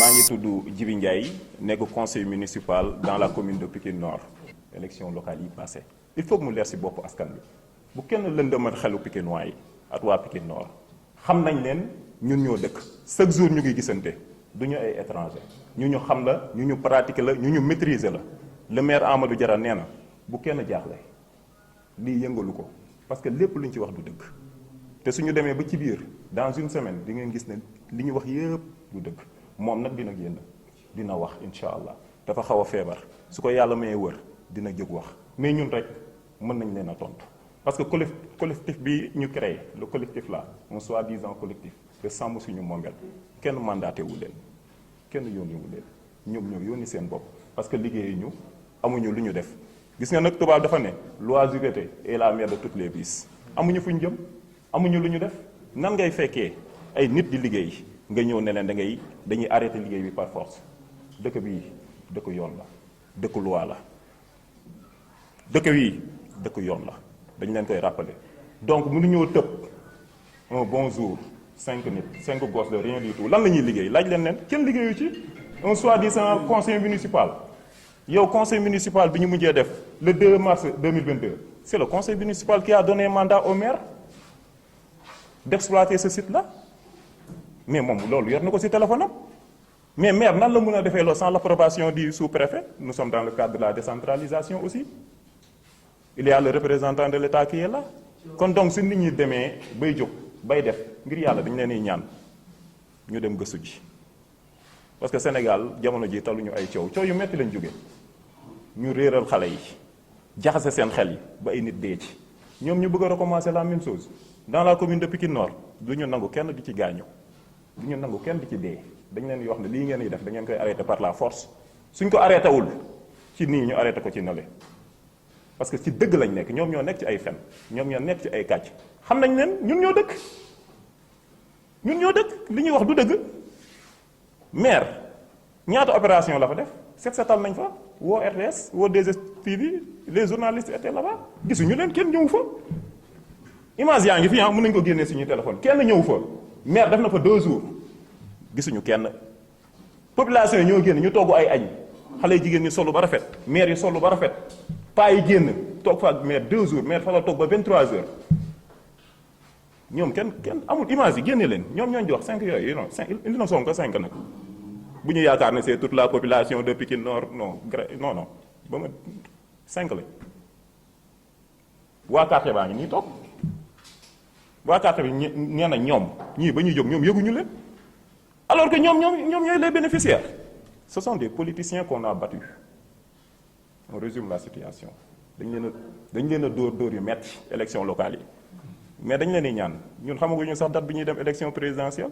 maa ngi tudd Djibi Ndiaye nekk conseil municipal dans la commune de Pikine Nord. élection locale yi passé il faut que mu leer ci bopp askan bi bu kenn lëndëmal xelu Pikinois yi ak waa Pikine Nord xam nañ leen ñun ñoo dëkk chaque jour ñu ngi gisante du ñu ay étranger ñu ñu xam la ñu ñu pratiquer la ñu ñu maîtriser la le maire Amadou Diarra nee na bu kenn jaaxle lii yëngalu ko parce que lépp lu ñu ci wax du dëgg te suñu demee ba ci biir dans une semaine di ngeen gis ne li ñu wax yëpp du dëgg moom nag dina génn dina wax incha allah dafa xaw a feebar su ko yàlla mayee wër dina jóg wax mais ñun rek mën nañ leen a tontu parce que collectif bi ñu créé le collectif là un soi-disant collectif de sàmm suñu moomeel kenn mandaté wu leen kenn yónni wu leen ñoom ñoo yónni seen bopp parce que liggéeyu ñu amuñu lu ñu def gis nga nag tubaab dafa ne l'oisiveté est la mère de toutes les vices amuñu fu ñu jëm amuñu lu ñu def nan ngay fekkee ay nit di liggéey nga ñëw ne leen dañuy arrêté liggéey bi par force dëkk bii dëkk yoon la dëkk loi la dëkk bii dëkk yoon la dañ leen koy rappeler donc mënuñoo tëb un bon jour 5 nit 5 gosses de rien du tout lan la ñuy liggéey laaj leen kenn liggéeyu ci un soi-disant conseil municipal yow conseil municipal bi ñu mujjee def le 2 mars 2022 c'est le conseil municipal qui a donné mandat au maire d'exploiter ce site-là mais moom loolu yor na ko ci téléphone am mais maire nan la mën a defee loolu sans l'approbation du sous-préfet nous sommes dans le cadre de la décentralisation aussi il y a le représentant de l'État qui est là kon donc su nit ñi demee bay jóg bay def ngir yàlla dañu leen di ñaan ñu dem gëstu ji parce que Sénégal jamono ji taluñu ay coow yu metti lañ jóge ñu réeral xale yi jaxase seen xel yi ba ay nit dee ci ñoom ñu bëgg a recommencer la même chose dans la commune de Pikine Nord du ñu nangu kenn di ci gaañu du ñu nangu kenn di ci dee dañ leen di wax ne lii ngeen di def da ngeen koy arrêter par la force suñ ko arrêté wul ci nii ñu arrêté ko ci nale parce que ci dëgg lañ nekk ñoom ñoo nekk ci ay fen ñoom ñoo nekk ci ay kàcc xam nañ leen ñun ñoo dëkk li ñuy wax du dëgg maire ñaata opération la fa def set setal nañ fa woo RTS woo 2STV les journalistes étaient là-bas gisuñu leen kenn ñëw fa image yaa ngi fi mën nañu ko génnee suñuy téléphone kenn ñëw fa maire def na fa 2 jours gisuñu kenn population yi ñoo génn ñu togg ay añ xale yi jigéen ñi solu ba rafet maire yi solu ba rafet paa yi génn toog fa ak maire 2 jours maire fa la toog ba 23 heures ñoom kenn amul image yi génne leen ñoom ñooñu di wax 5 yooyu non 5 indi na Sonko 5 nag bu ñu yaakaar ne c'est toute la population de Pikine Nord non ba ma 5 la waa quartier baa ngi nii toog waa quartier bi nee na ñoom ñii ba ñuy jóg ñoom yëguñu leen alors que ñoom ñooy les bénéficiaires ce sont des politiciens qu'on a battus on résume la situation dañ leen a dóor yu metti élection locale yi mais dañ leen di ñaan ñun xamaguñu sax date bi ñuy dem élection présidentielle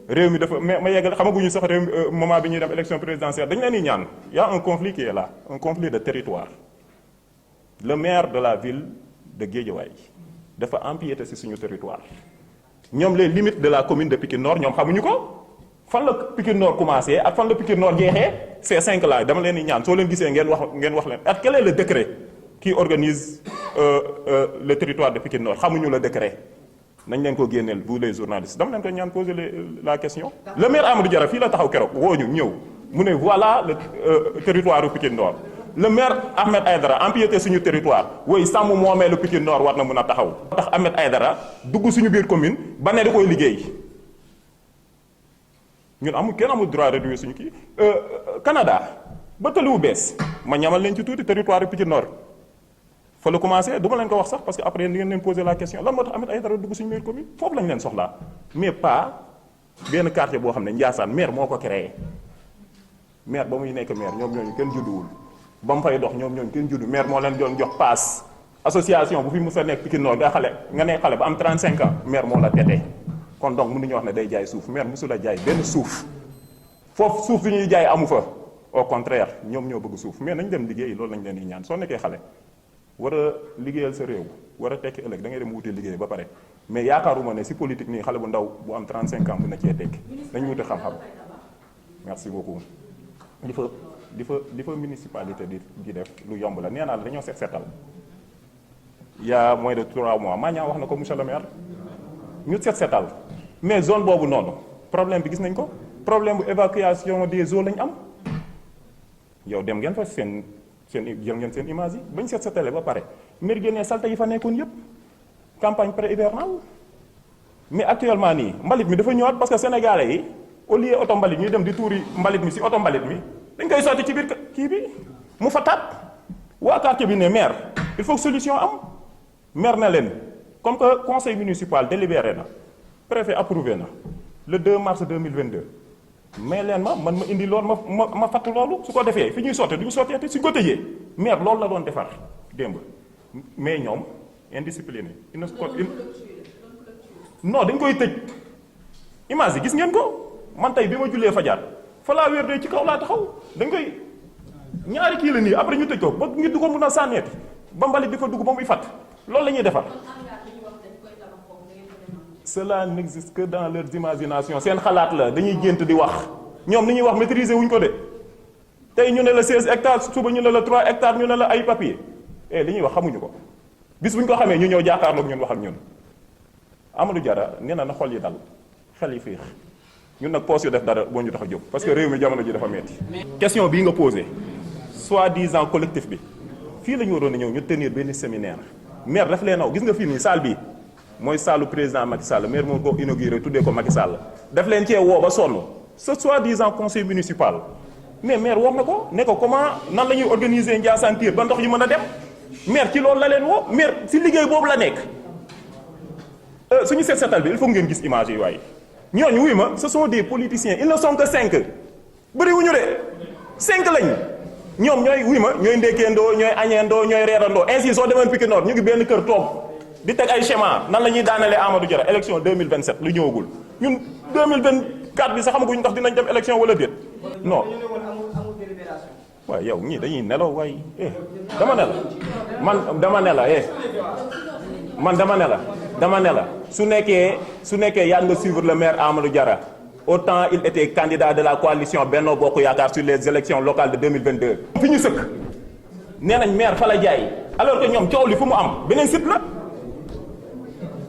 réew mi dafa ma yeggal xamaguñu sax réew moment bi ñuy dem élection présidentielle dañ leen di ñaan y a un conflit qui est là un conflit de territoire le maire de la ville de Guédiawaye dafa empiéter ci suñu territoire ñoom les limites de la commune de Pikine Nord ñoom xamuñu ko fan la Pikine Nord commencé ak fan la Pikine Nord jeexee ces 5 là dama leen di ñaan soo leen gisee ngeen wax leen ak quel est le décret qui organise le territoire de Pikine Nord xamuñu le décret nañ leen ko génneel vous les journalistes dama leen ko ñaan poser la question le maire Amadou Diarra fii la taxaw keroog woo ñu ñëw mu ne voilà le territoire du Pikine Nord le maire Ahmed Aïdara empiété suñu territoire woy sàmm moomeelu Pikine Nord war na mun a taxaw tax Ahmed Aïdara dugg suñu biir commune ba ne da koy liggéey ñun kenn amul droit réduire suñu kii Canada ba tëliwu bees ma ñamal leen ci tuuti territoire du Pikine Nord fa la commencé du ma leen ko wax sax parce que après di ngeen leen poser la question lan moo tax Ahmed Aïdara dugg suñu biir commune foofu lañ leen soxlaa mais pas benn quartier boo xam ne Ndiassane maire moo ko créé maire ba muy nekk maire ñoom ñooñu kenn judduwul ba mu fay dox ñoom ñooñu kenn juddu maire moo leen doon jox paas association bu fi mus a nekk Pikine Nord nga ne xale ba am 35 ans maire moo la tete kon donc mënuñu wax ne day jaay suuf maire mosul a jaay benn suuf foofu suuf bi ñuy jaay amu fa au contraire ñoom ñoo bëgg suuf mais nañ dem liggéey loolu lañ leen di ñaan soo nekkee xale war a liggéeyal sa réew war a tekki ëllëg da ngay dem wuti liggéey ba pare mais yaakaaruma ne si politique nii xale bu ndaw bu am 35 ans mën na cee tekki dañ wuti xam-xam merci beaucoup di fa municipalité di def lu yomb la nee naa la dañoo setal il y a moins de 3 mois Magna wax na ko monsieur le maire ñu setal mais zone boobu noonu problème bi gis nañ ko problème bu évacuation des eaux lañ am yow dem ngeen fa seen jël ngeen seen image yi bañ seet sa télé ba pare mbir génnee salte yi fa nekkoon yépp campagne pré-hivernale mais actuellement nii mbalit mi dafa ñëwaat parce que sénégalais yi au lieu oto mbalit ñuy dem di tuuri mbalit mi ci oto mbalit mi dañ koy sotti ci biir kii bi mu fa taat waa quartier bi ne maire il faut que solution am maire na leen comme que conseil municipal délibéré na préfet approuvé na le 2 mars 2022 mais leen man ma indi loolu ma fatt loolu su ko defee fi ñuy sottee du ñu sotteeti su ko tëjee maire loolu la doon defar démb mais ñoom indiscipliné non dañ koy tëj image yi gis ngeen ko man tey bi ma jullee fajar fa laa wér de ci kaw laa taxaw dañ koy ñaari kii la nii après ñu tëj ko ba ngi du ko mun a sànneeti ba mbalit di fa dugg ba muy fatt loolu la ñuy defar cela n'existe que dans leurs imaginations seen xalaat la dañuy gént di wax ñoom li ñuy wax maîtriser wuñ ko de tey ñu ne la 16 hectares suba ñu ne la 3 hectares ñu ne la ay papier li ñuy wax xamuñu ko bis bu ñu ko xamee ñu ñëw jàkkaarloog ñun wax ak ñun Amadou Diarra nee na xol yi dal xel yi féex ñun nag poos yu def dara boo ñu tax a jóg parce que réew mi jamono ji dafa metti question bii nga posé soi-disant collectif bi fii la ñu waroon a ñëw ñu tenir benn séminaire maire daf leen naw gis nga fii nii salle bii mooy saalu président Macky Sall maire moo ko inauguré tuddee ko Macky Sall daf leen cee woo ba sonn ce soi-disant conseil municipal mais maire wax na ko ne ko comment nan la ñuy organiser Ndiassane Tyr ba ndox yi mën a dem maire ci loolu la leen woo maire si liggéey boobu la nekk suñu seet seetal bi il faut ngeen gis image yi waaye ñooñu wuy ma ce sont des politiciens ils ne sont que 5 bëriwuñu de 5 lañ ñoom ñooy wuy ma ñooy ndékkeendoo ñooy añeendoo ñooy reerandoo ainsi soo demee Pikine Nord ñu ngi benn kër toog di teg ay schéma nan la ñuy daanalee Amadou Diarra élection 2027 lu ñëwagul ñun 2024 bi sax xamaguñ ndax dinañ dem élection wala déet non waaye yow ñii dañuy nelaw waaye dama ne la man dama ne la man dama ne la su nekkee yaa nga suivre le maire Amadou Diarra autant il était candidat de la coalition Benno Bokk Yaakaar sur les élections locales de 2022 fi ñu sëkk nee nañ maire fa la jaay alors que ñoom coow li fu mu am beneen site la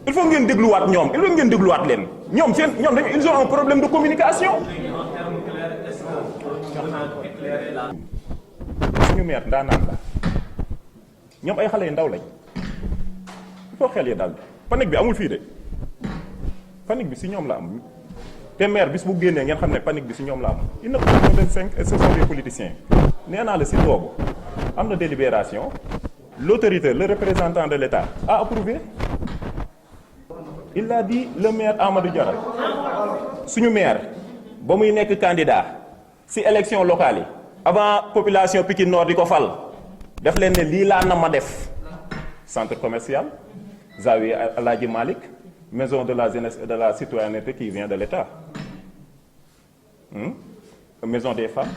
il faut ngeen dégluwaat ñoom il faut ngeen dégluwaat leen ñoom dañu ils ont un problème de communication suñu maire ndaanaan la ñoom ay xale yu ndaw lañ il faut xel yi daal panique bi amul fii de panique bi si ñoom la am te maire bis bu génnee ngeen xam ne panique bi si ñoom la am il ne peut pas 25 et ce sont des politiciens nee naa la si boobu am na délibération l'autorité le représentant de l'État a approuvé il a dit le maire Amadou Diarra suñu maire ba muy nekk candidat si élection locale yi avant population Pikine Nord di ko fal def leen ne lii laa na ma def centre commercial Zawiya Alaaji Malick maison de la jeunesse et de la citoyenneté qui vient de l'État maison des femmes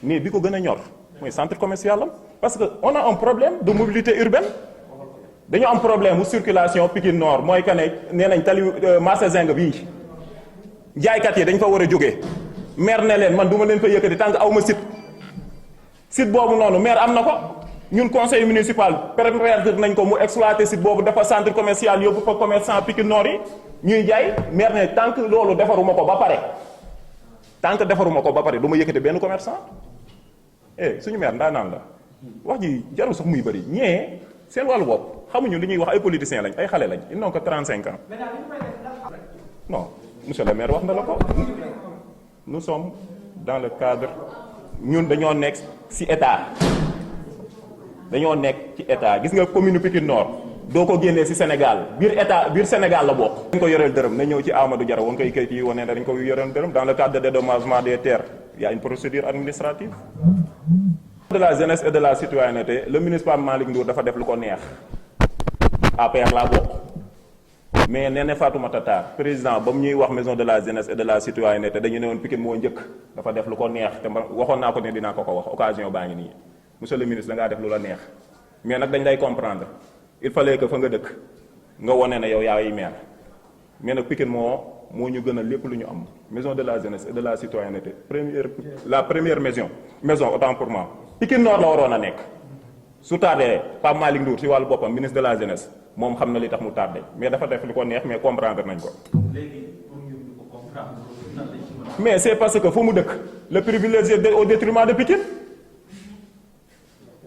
mais bi ko gën a ñor mooy centre commercial am parce que on a un problème de mobilité urbaine dañu am problème mu circulation Pikine Nord mooy que ne nee nañ tali marché Zing bii jaaykat yi dañ fa war a jógee maire ne leen man du ma leen fa yëkkati tant que aw ma site boobu noonu maire am na ko ñun conseil municipal permettre nañ ko mu exploiter site boobu dafa centre commercial yóbbu fa commerçant Pikine Nord yi ñuy jaay maire ne tant que loolu defaruma ko ba pare du ma yëkkati benn commerçant suñu maire ndaanaan la wax ji jarul sax muy bëri ñee seen wàllu bopp xamuñu li ñuy wax ay politiciens lañ ay xale lañ ils n'ont que 35 ans non monsieur le maire wax na la ko nous sommes dans le cadre ñun dañoo nekk ci état gis nga commune Pikine Nord doo ko génnee ci Sénégal biir Sénégal la bokk. dañ ko yoreel dërëm na ñëw ci Amadou Diarra woon koy kayit yi wane dañ ko yoreel dërëm dans le cadre de dédommagement des terres il y a une procédure administrative. de la jeunesse et de la citoyenneté le ministre Pape Malick Ndour dafa def lu ko neex APR laa bokk mais Néné Fatoumata Tall président ba mu ñuy wax maison de la jeunesse et de la citoyenneté dañu ne woon Pikine moo njëkk dafa def lu ko neex te waxoon naa ko ne dinaa ko wax occasion baa ngi nii monsieur le ministre da ngaa def lu la neex mais nag dañ lay comprendre il fallait que fa nga dëkk nga wone ne yow yaay maire mais nag Pikine moo ñu gën a lépp lu ñu am maison de la jeunesse et de la citoyenneté la première maison autant pour moi Pikine Nord la waroon a nekk su tardé Pape Malick Ndour ci wàllu boppam ministre de la jeunesse moom xam na li tax mu tardé mais dafa def li ko neex mais comprendre nañ ko. léegi pour ñu ko comprendre mais c'est parce que fu mu dëkk le privilégié au détriment de Pikine.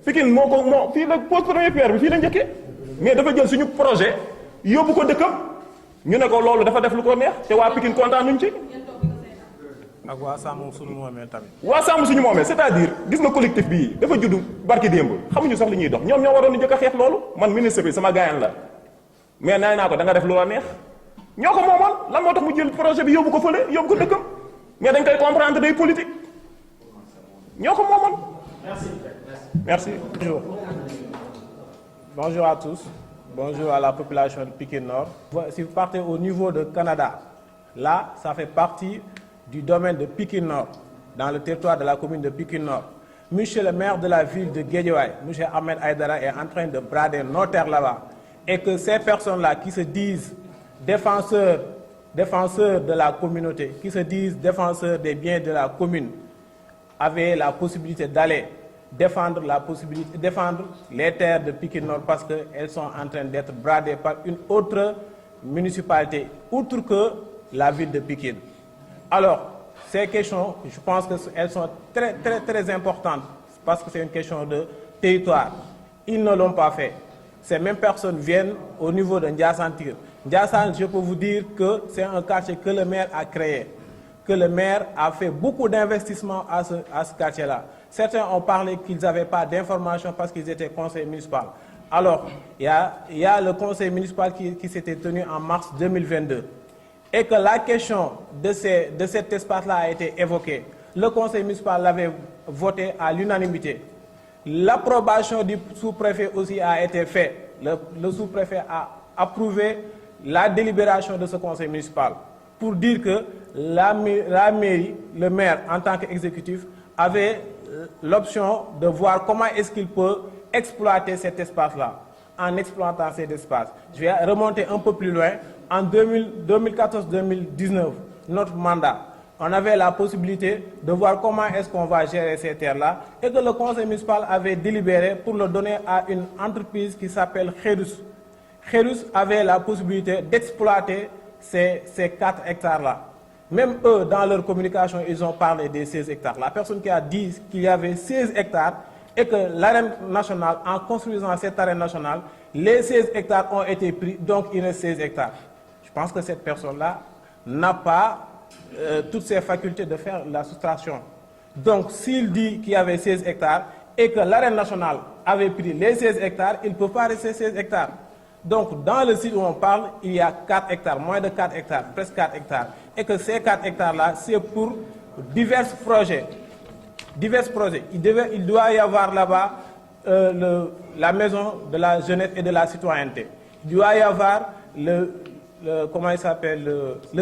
Pikine moo fii la pose première pierre bi fii la njëkkee mais dafa jël suñu projet yóbbu ko dëkkam ñu ne ko loolu dafa def lu ko neex te waa Pikine kontaan nuñ ci. ak waa Sàmm Suñu Moomeel tamit. waa Sàmm Suñu Moomeel c'est-à-dire gis nga collectif bii dafa juddu barki démb xamuñu sax li ñuy dox ñoom ñoo waroon a njëkk a xeex loolu man ministre bi sama gaayan la mais nee naa ko da nga def lu la neex ñoo ko moomoon lan moo tax mu jël projet bi yóbbu ko fële yóbbu ko dëkkam mais dañ koy comprendre day politique ñoo ko moomoon. Merci. Bonjour. Bonjour à tous. Bonjour à la population de Pikine Nord. Si vous partez au niveau de Canada, là, ça fait partie du domaine de Pikine Nord, dans le territoire de la commune de Pikine Nord. Monsieur le maire de la ville de Guédiawaye, monsieur Ahmed Aïdara, est en train de brader nos terres là-bas. Et que ces personnes-là qui se disent défenseurs de la communauté, qui se disent défenseurs des biens de la commune, avaient la possibilité d'aller défendre les terres de Pikine Nord parce qu'elles sont en train d'être bradées par une autre municipalité, outre que la ville de Pikine. Alors, ces questions, je pense qu'elles sont très, très, très importantes parce que c'est une question de territoire. Ils ne l'ont pas fait. Ces mêmes personnes viennent au niveau de Ndiassantir. Ndiassan, je peux vous dire que c'est un quartier que le maire a créé, que le maire a fait beaucoup d'investissements à ce quartier-là. Certains ont parlé qu'ils n'avaient pas d'informations parce qu'ils étaient conseillers municipaux. Alors, il y a le conseil municipal qui s'était tenu en mars 2022. Et que la question de cet espace-là a été évoquée. Le conseil municipal l'avait voté à l'unanimité. L'approbation du sous-préfet aussi a été faite. Le sous-préfet a approuvé la délibération de ce conseil municipal pour dire que la mairie, le maire en tant qu'exécutif, avait l'option de voir comment est-ce qu'il peut exploiter cet espace-là. En exploitant cet espace, je vais remonter un peu plus loin. En 2014-2019, notre mandat, on avait la possibilité de voir comment est-ce qu'on va gérer ces terres-là et que le conseil municipal avait délibéré pour le donner à une entreprise qui s'appelle Kherus. Kherus avait la possibilité d'exploiter ces 4 hectares-là. Même eux, dans leur communication, ils ont parlé des 16 hectares. La personne qui a dit qu'il y avait 16 hectares et que l'arène nationale, en construisant cette arène nationale, les 16 hectares ont été pris, donc il reste 16 hectares. Je pense que cette personne-là n'a pas toutes ses facultés de faire la soustraction. Donc, s'il dit qu'il y avait 16 hectares et que l'arène nationale avait pris les 16 hectares, il ne peut pas rester 16 hectares. Donc, dans le site où on parle, il y a 4 hectares, moins de 4 hectares, presque 4 hectares. Et que ces 4 hectares-là, c'est pour divers projets. Il doit y avoir là-bas la maison de la jeunesse et de la citoyenneté. Il doit y avoir le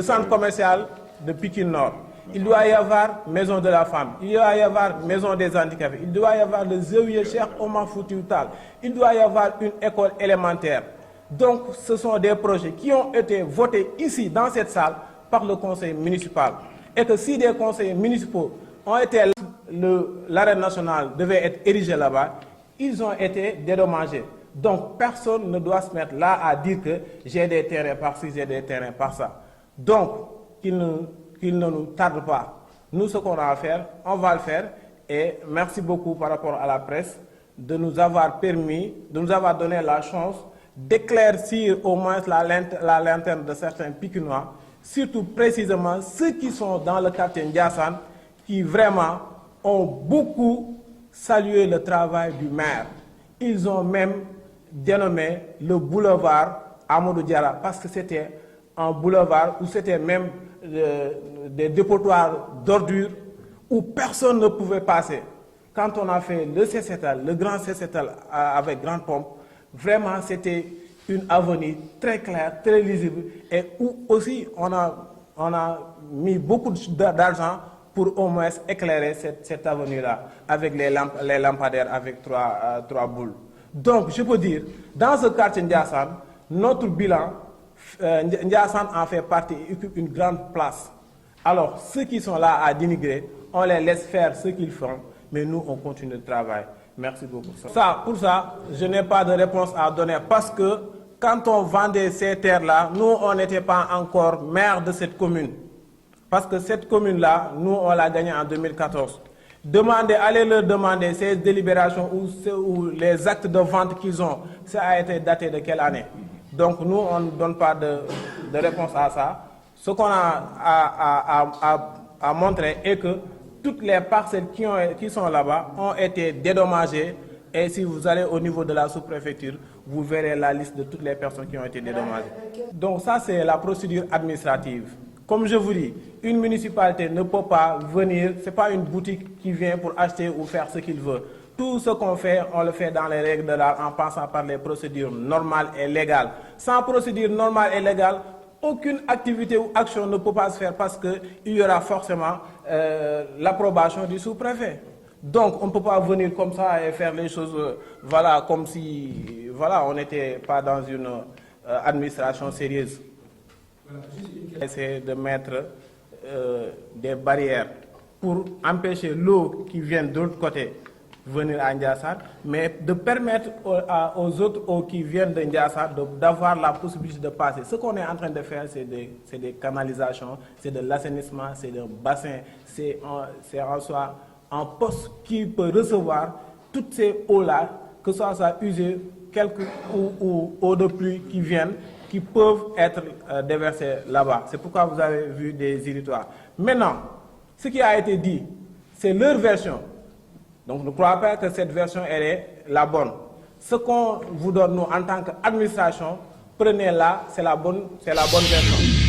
centre commercial de Pikine Nord. Il doit y avoir maison de la femme. Il doit y avoir maison des handicapés. Il doit y avoir le Zawiya Cheikh Omar Foutiyou Tall. Il doit y avoir une école élémentaire. Donc, ce sont des projets qui ont été votés ici, dans cette salle, par le conseil municipal. Et que si des conseillers municipaux ont été là, l'arène nationale devait être érigée là-bas, ils ont été dédommagés. Donc, personne ne doit se mettre là à dire que j'ai des terrains par-ci, j'ai des terrains par-ça. Donc, qu'il ne nous tarde pas. Nous, ce qu'on a à faire, on va le faire. Et merci beaucoup par rapport à la presse de nous avoir permis, de nous avoir donné la chance d'éclaircir au moins la lanterne de certains Pikinois, surtout précisément ceux qui sont dans le quartier Ndiassane, qui vraiment ont beaucoup salué le travail du maire. Ils ont même dénommé le boulevard Amadou Diarra parce que c'était un boulevard où c'était même des dépotoirs d'ordures où personne ne pouvait passer. Quand on a fait le CCTL, le grand CCTL avec grande pompe, vraiment c'était une avenue très claire, très lisible et où aussi on a mis beaucoup d'argent pour au moins éclairer cette avenue-là avec les lampadaires avec trois boules. Donc je peux dire, dans ce quartier Ndiassane, notre bilan, Ndiassane en fait partie, occupe une grande place. Alors ceux qui sont là à dénigrer, on les laisse faire ce qu'ils font, mais nous on continue le travail. Merci beaucoup. Pour ça, je n'ai pas de réponse à donner parce que quand on vendait ces terres-là, nous on n'était pas encore maire de cette commune. Parce que cette commune-là, nous, on l'a gagnée en 2014. Allez leur demander ces délibérations ou les actes de vente qu'ils ont, ça a été daté de quelle année? Donc nous, on ne donne pas de réponse à ça. Ce qu'on a montré est que toutes les parcelles qui sont là-bas ont été dédommagées. Et si vous allez au niveau de la sous-préfecture, vous verrez la liste de toutes les personnes qui ont été dédommagées. Donc ça, c'est la procédure administrative. Comme je vous dis, une municipalité ne peut pas venir, ce n'est pas une boutique qui vient pour acheter ou faire ce qu'il veut. Tout ce qu'on fait, on le fait dans les règles de l'art en passant par les procédures normales et légales. Sans procédure normale et légale, aucune activité ou action ne peut pas se faire parce qu'il y aura forcément l'approbation du sous-préfet. Donc, on ne peut pas venir comme ça et faire les choses voilà, comme si on n'était pas dans une administration sérieuse. Essayer de mettre des barrières pour empêcher l'eau qui vient de l'autre côté venir à Ndiassar, mais de permettre aux autres eaux qui viennent de Ndiassar d'avoir la possibilité de passer. Ce qu'on est en train de faire, c'est des canalisations, c'est de l'assainissement, c'est des bassins, c'est en soi un poste qui peut recevoir toutes ces eaux-là, que ce soit usées, quelques ou eaux de pluie qui viennent, qui peuvent être déversées là-bas. C'est pourquoi vous avez vu des irritoires. Maintenant, ce qui a été dit, c'est leur version. Donc ne croyez pas que cette version est la bonne. Ce qu'on vous donne, nous, en tant qu'administration, prenez-la, c'est la bonne version.